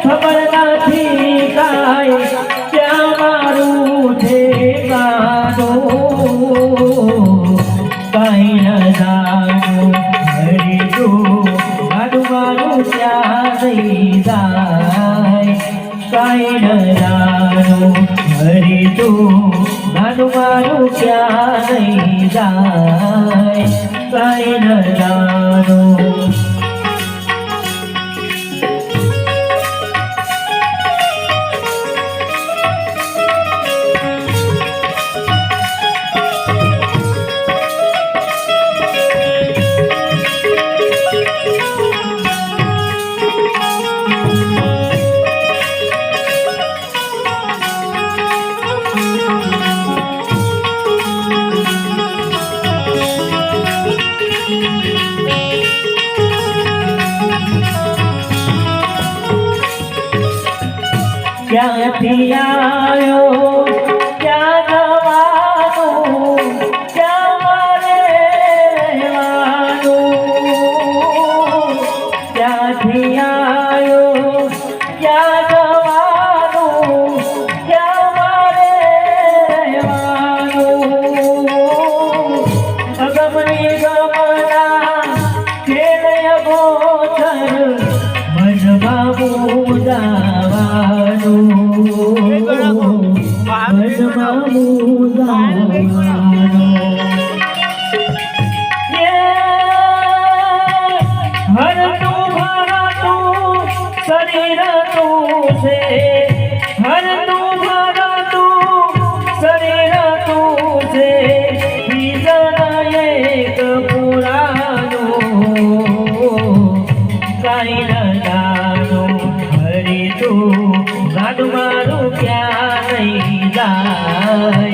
ખબર નથી કાય ક્યાં મારું ઠેકાણું કાંઈ ન જાણું હરી તું મારું મારું ક્યાં નહીં જાય કાંઈ ન જાણું હરી તું મારું મારું ક્યાં નહીં જાય કાંઈ ન જાણું ક્યાંથી આવ્યો ક્યાં જવાનું ક્યાં મારે રહેવાનું ક્યાંથી આવ્યો ક્યાં જવાનું ક્યાં મારે રહેવાનું અગમની ગમના ખેલે ગોચર મનમાં મુદાવાનું શરીર તું છે હરનું ભરતું શરીર તું છે બીજન એક પુરાનું કાંઈ ન જાણું હરી તું ગાડું મારું ક્યાં નહીં જાય